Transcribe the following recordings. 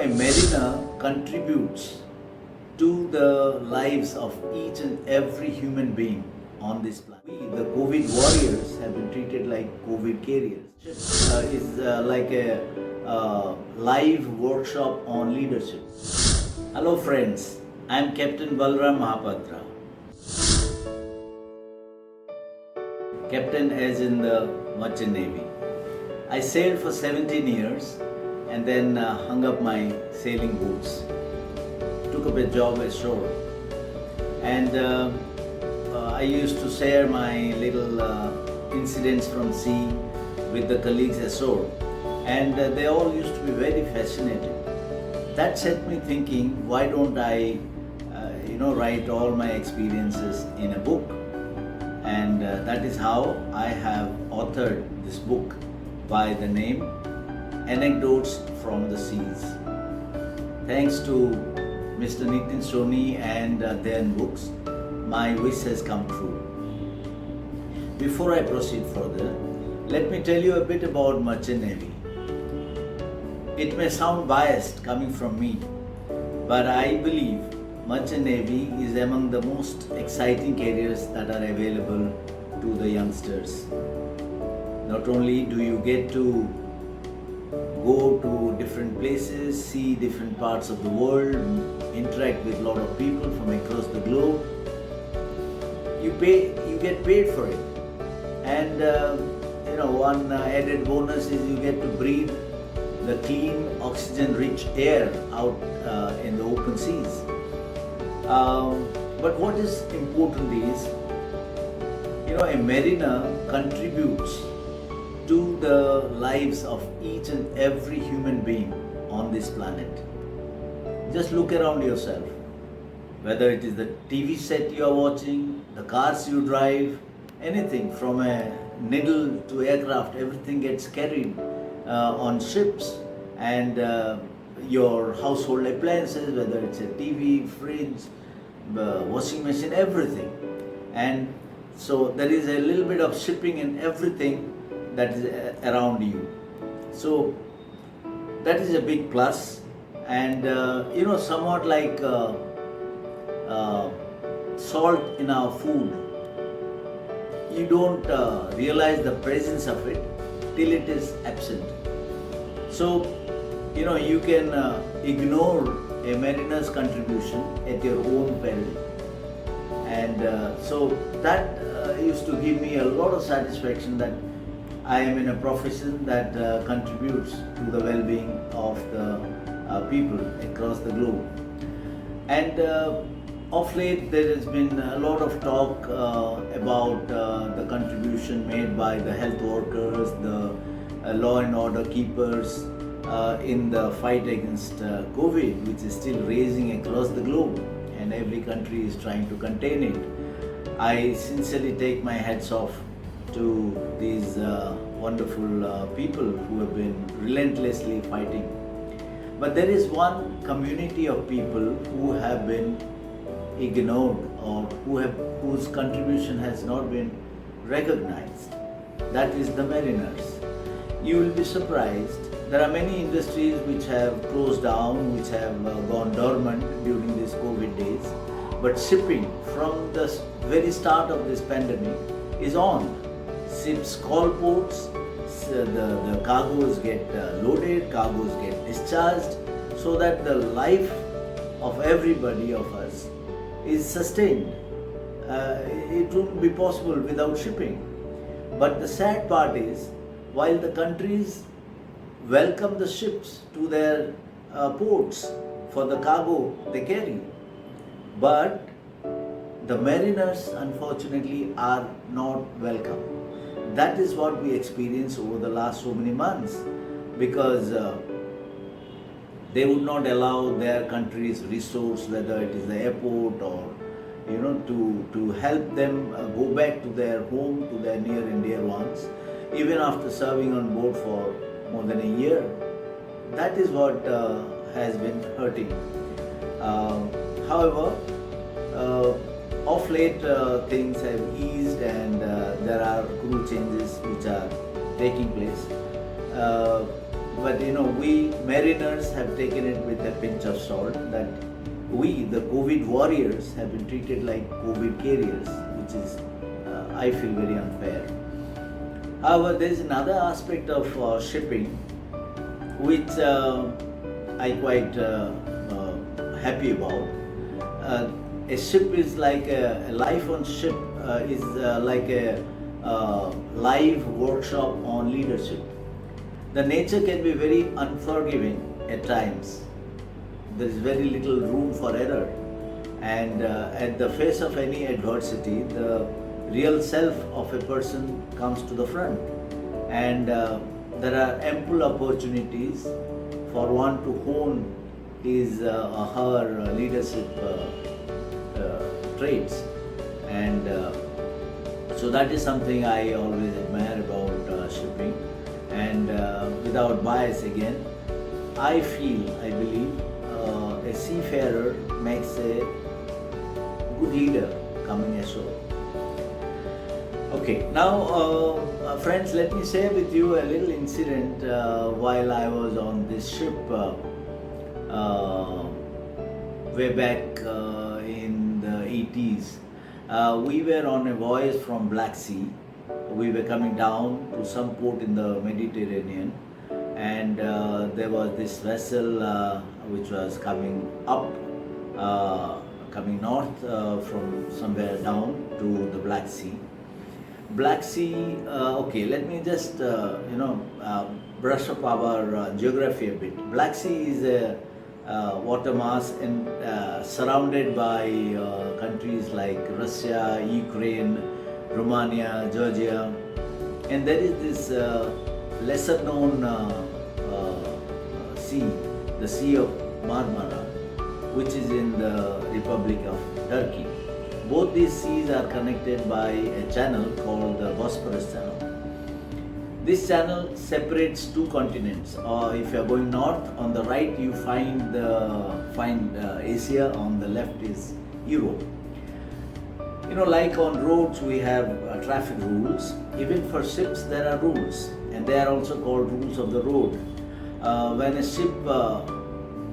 a mariner contributes to the lives of each and every human being on this planet. We, the COVID warriors, have been treated like COVID carriers. Is like a live workshop on leadership. Hello friends, I am Captain Balram Mahapatra. Captain as in the Merchant Navy. I sailed for 17 years and then hung up my sailing boots. Took up a job ashore. And I used to share my little incidents from sea with the colleagues ashore. And they all used to be very fascinated. That set me thinking, why don't I write all my experiences in a book? And that is how I have authored this book by the name Anecdotes from the Seas. Thanks to Mr. Nitin Soni and their books, my wish has come true. Before I proceed further, let me tell you a bit about Merchant Navy. It may sound biased coming from me, but I believe Merchant Navy is among the most exciting careers that are available to the youngsters. Not only do you get to go to different places, see different parts of the world, interact with a lot of people from across the globe, you get paid for it. And one added bonus is you get to breathe the clean, oxygen-rich air out in the open seas. But what is important is, a mariner contributes to the lives of each and every human being on this planet. Just look around yourself. Whether it is the TV set you are watching, the cars you drive, anything from a needle to aircraft, everything gets carried on ships. And your household appliances, whether it's a TV, fridge, washing machine, everything. And so there is a little bit of shipping in everything that is around you. So that is a big plus. And somewhat like salt in our food, you don't realize the presence of it till it is absent. So you can ignore a mariner's contribution at your own peril. And so that used to give me a lot of satisfaction that I am in a profession that contributes to the well-being of the people across the globe. And of late there has been a lot of talk about the contribution made by the health workers, the law and order keepers in the fight against COVID, which is still raging across the globe, and every country is trying to contain it. I sincerely take my hats off to these wonderful people who have been relentlessly fighting. But there is one community of people who have been ignored, or whose contribution has not been recognized. That is the mariners. You will be surprised. There are many industries which have closed down, which have gone dormant during these COVID days. But shipping, from the very start of this pandemic, is on. Ships call ports, the cargoes get loaded, cargoes get discharged, so that the life of everybody of us is sustained. It wouldn't be possible without shipping. But the sad part is, while the countries welcome the ships to their ports for the cargo they carry, but the mariners unfortunately are not welcome. That is what we experienced over the last so many months, because they would not allow their country's resource, whether it is the airport or to help them go back to their home, to their near and dear ones, even after serving on board for more than a year. That is what has been hurting. However, of late things have eased, and there are crew changes which are taking place. But we mariners have taken it with a pinch of salt that we, the COVID warriors, have been treated like COVID carriers, which is, I feel, very unfair. However, there is another aspect of shipping which I quite happy about. A ship is like a life on ship is like a live workshop on leadership. The nature can be very unforgiving at times. There is very little room for error, and at the face of any adversity, the real self of a person comes to the front, and there are ample opportunities for one to hone his or her leadership traits, and so that is something I always admire about shipping. And without bias again, I believe a seafarer makes a good leader coming ashore. Okay, now friends, let me share with you a little incident while I was on this ship way back in the 80s. We were on a voyage from Black Sea. We were coming down to some port in the Mediterranean, and there was this vessel which was coming up, coming north from somewhere down to the Black Sea. Black Sea, okay, let me just brush up our geography a bit. Black Sea is a water mass and surrounded by countries like Russia, Ukraine, Romania, Georgia, and there is this lesser known sea, the Sea of Marmara, which is in the Republic of Turkey. Both these seas are connected by a channel called the Bosphorus Channel. This channel separates two continents. If you are going north, on the right you find Asia, on the left is Europe. Like on roads we have traffic rules. Even for ships there are rules, and they are also called rules of the road. When a ship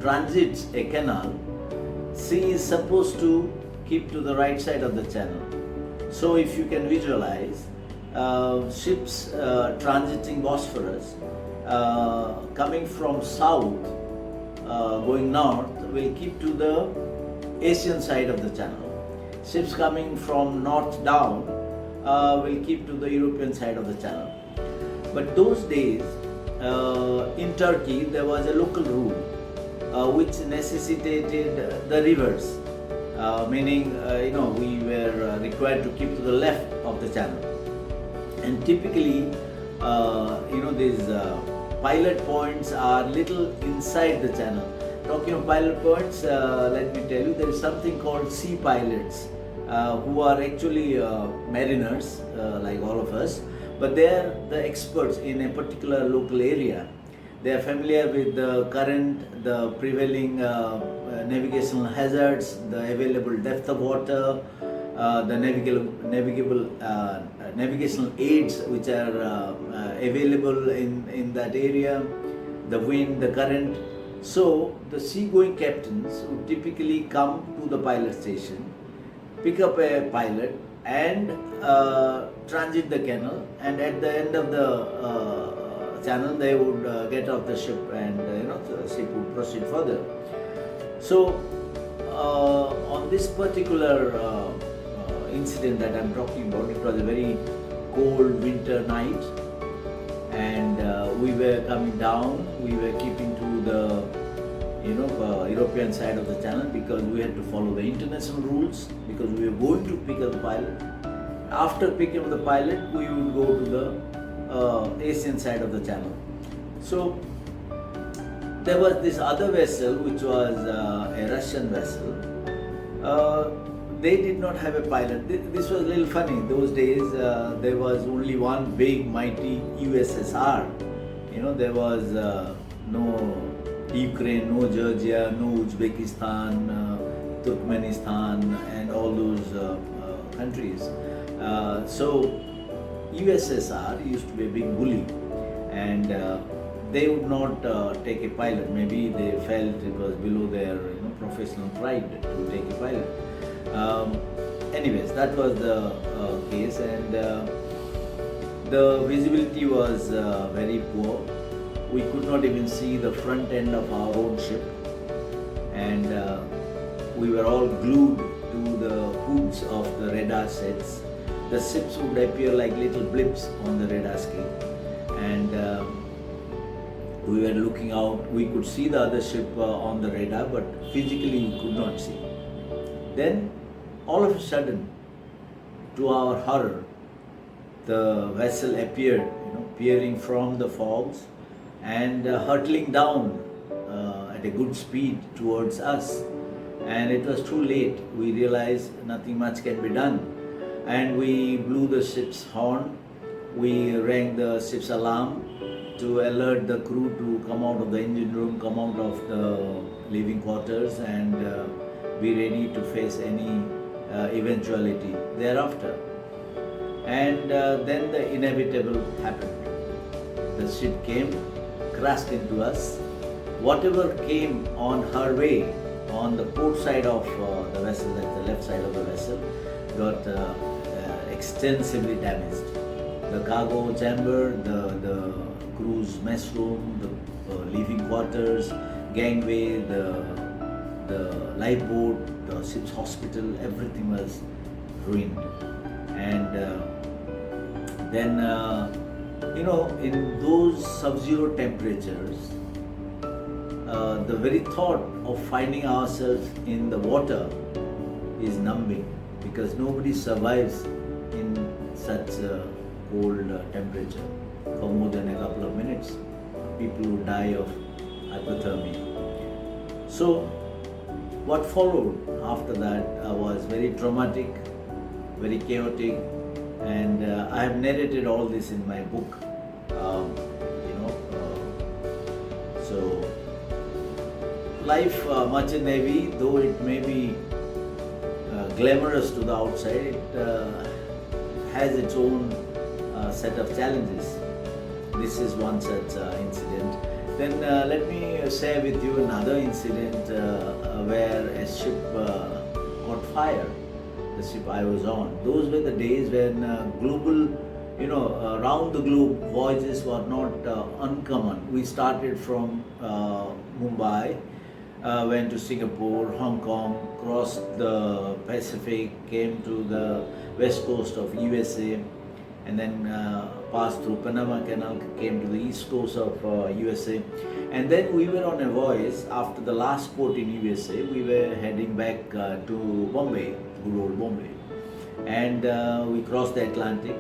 transits a canal, sea is supposed to keep to the right side of the channel. So if you can visualize, ships transiting Bosphorus coming from south going north will keep to the Asian side of the channel. Ships coming from north down will keep to the European side of the channel. But those days in Turkey there was a local rule which necessitated the rivers, meaning we were required to keep to the left of the channel. And typically these pilot points are little inside the channel. Talking of pilot points, let me tell you, there is something called sea pilots who are actually mariners like all of us, but they are the experts in a particular local area. They are familiar with the current, the prevailing navigational hazards, the available depth of water, the navigational aids which are available in that area, the wind, the current. So the seagoing captains would typically come to the pilot station, pick up a pilot and transit the canal, and at the end of the channel they would get off the ship, and the ship would proceed further. So on this particular incident that I'm talking about, it was a very cold winter night, and we were coming down. We were keeping to the European side of the channel because we had to follow the international rules, because we were going to pick up the pilot. After picking up the pilot, we would go to the Asian side of the channel. So there was this other vessel which was a Russian vessel. They did not have a pilot. This was a little funny. Those days there was only one big mighty USSR. There was no Ukraine, no Georgia, no Uzbekistan, Turkmenistan, and all those countries. So USSR used to be a big bully, and they would not take a pilot. Maybe they felt it was below their professional pride to take a pilot. Anyways, that was the case, and the visibility was very poor. We could not even see the front end of our own ship, and we were all glued to the hoods of the radar sets. The ships would appear like little blips on the radar screen, and we were looking out. We could see the other ship on the radar, but physically we could not see. Then, all of a sudden, to our horror, the vessel appeared, peering from the fogs and hurtling down at a good speed towards us. And it was too late. We realized nothing much can be done. And we blew the ship's horn. We rang the ship's alarm to alert the crew to come out of the engine room, come out of the living quarters, and be ready to face any eventuality thereafter. And then the inevitable happened. The ship came, crashed into us. Whatever came on her way, on the port side of the vessel, that's the left side of the vessel, got extensively damaged. The cargo chamber, the crew's mess room, the living quarters, gangway, the lifeboat, the ship's hospital, everything was ruined. And then, in those sub-zero temperatures, the very thought of finding ourselves in the water is numbing, because nobody survives in such a cold temperature for more than a couple of minutes. People who die of hypothermia. So, what followed after that was very traumatic, very chaotic, and I have narrated all this in my book. So life, merchant navy, though it may be glamorous to the outside, it has its own set of challenges. This is one such incident. Then let me share with you another incident where a ship caught fire. The ship I was on. Those were the days when global, around the globe voyages were not uncommon. We started from Mumbai, went to Singapore, Hong Kong, crossed the Pacific, came to the west coast of USA, and then passed through Panama Canal, came to the east coast of USA. And then we were on a voyage. After the last port in USA, we were heading back to Bombay, good old Bombay. And we crossed the Atlantic,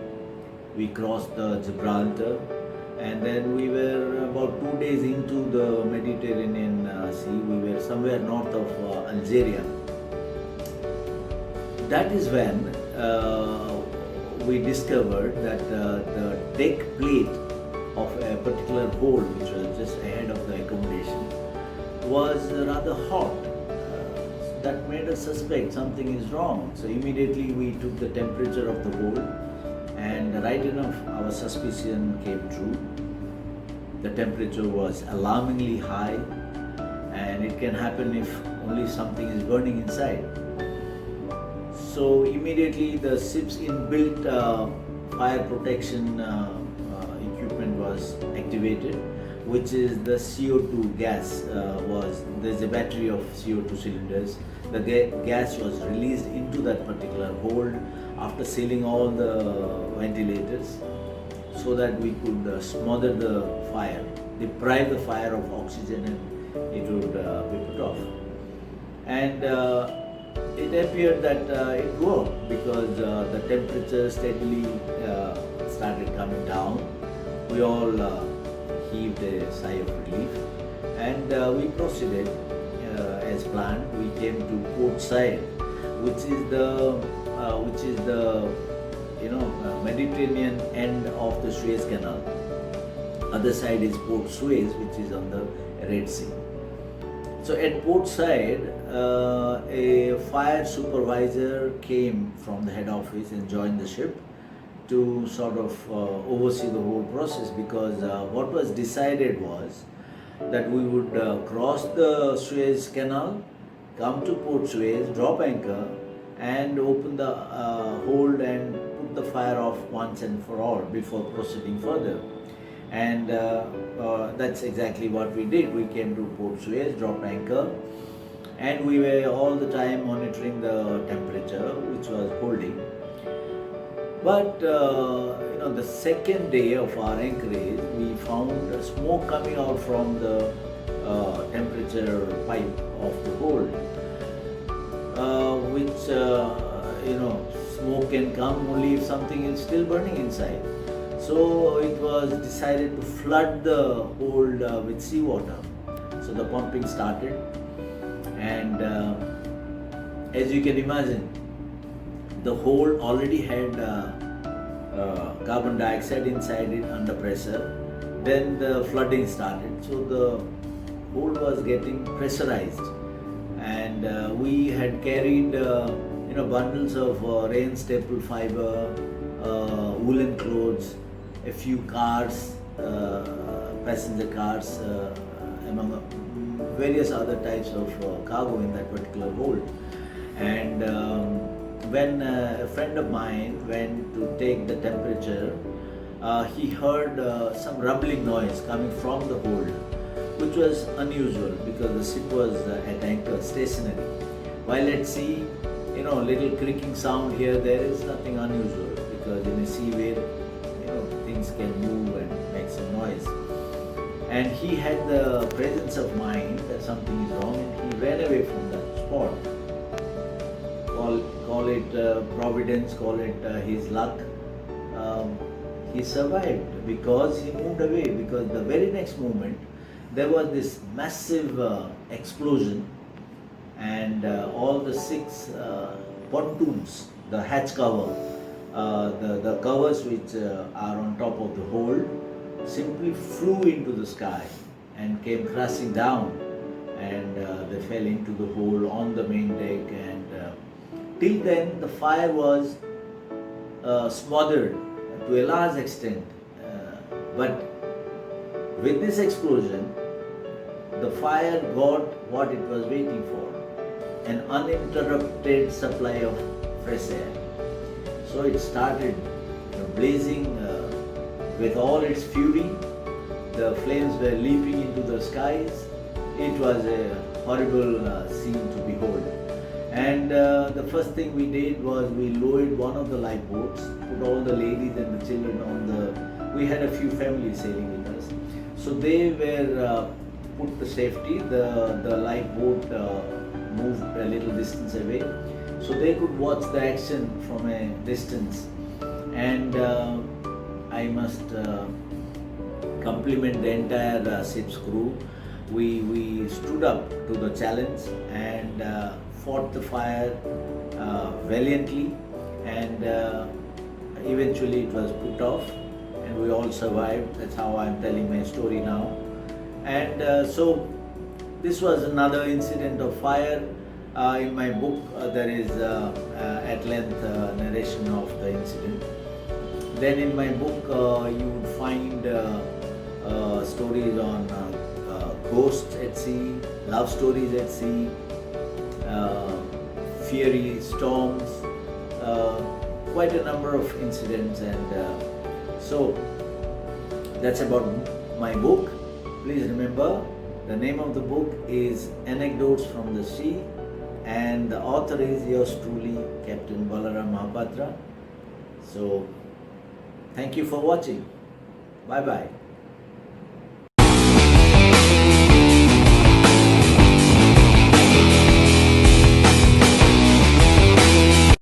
we crossed the Gibraltar, and then we were about 2 days into the Mediterranean Sea. We were somewhere north of Algeria. That is when we discovered that the deck plate of a particular hold, which was just ahead of the accommodation, was rather hot. That made us suspect something is wrong. So immediately we took the temperature of the hold, and right enough our suspicion came true. The temperature was alarmingly high, and it can happen if only something is burning inside. So immediately the ship's inbuilt fire protection equipment was activated, which is the CO2 gas. There's a battery of CO2 cylinders. The gas was released into that particular hold after sealing all the ventilators, so that we could smother the fire, deprive the fire of oxygen, and it would be put off. And it appeared that it worked, because the temperature steadily started coming down. We all heaved a sigh of relief, and we proceeded as planned. We came to port side, which is the Mediterranean end of the Suez Canal. Other side is Port Suez, which is on the Red Sea. So at port side, a fire supervisor came from the head office and joined the ship, to sort of oversee the whole process, because what was decided was that we would cross the Suez Canal, come to Port Suez, drop anchor, and open the hold and put the fire off once and for all before proceeding further. And that's exactly what we did. We came to Port Suez, dropped anchor, and we were all the time monitoring the temperature, which was holding. But the second day of our anchorage, we found smoke coming out from the temperature pipe of the hold, which smoke can come only if something is still burning inside. So it was decided to flood the hold with seawater. So the pumping started, and as you can imagine, the hold already had carbon dioxide inside it under pressure. Then the flooding started, so the hold was getting pressurized, and we had carried bundles of rain staple fiber, woolen clothes, a few cars, passenger cars, among various other types of cargo in that particular hold. And when a friend of mine went to take the temperature, he heard some rumbling noise coming from the hold, which was unusual because the ship was at anchor, stationary. While at sea, little creaking sound here, there is nothing unusual, because in a sea wave, things can move and make some noise. And he had the presence of mind that something is wrong, and he ran away from that spot. Call it providence, call it his luck. He survived because he moved away, because the very next moment there was this massive explosion, and all the 6 pontoons, the hatch cover, the covers which are on top of the hold, simply flew into the sky and came crashing down, and they fell into the hole on the main deck. And till then the fire was smothered to a large extent, but with this explosion the fire got what it was waiting for, an uninterrupted supply of fresh air. So it started blazing with all its fury. The flames were leaping into the skies. It was a horrible scene to behold. And the first thing we did was we lowered one of the lifeboats, put all the ladies and the children on the. We had a few families sailing with us, so they were put to safety. The lifeboat moved a little distance away, so they could watch the action from a distance. And I must compliment the entire ship's crew. We stood up to the challenge and fought the fire valiantly, and eventually it was put off and we all survived. That's how I'm telling my story now. And so this was another incident of fire. In my book there is at length narration of the incident. Then in my book you would find stories on ghosts at sea, love stories at sea, fiery storms, quite a number of incidents. And so that's about my book. Please remember, the name of the book is Anecdotes from the Sea, and the author is yours truly, Captain Balaram Mahapatra. So thank you for watching. Bye bye.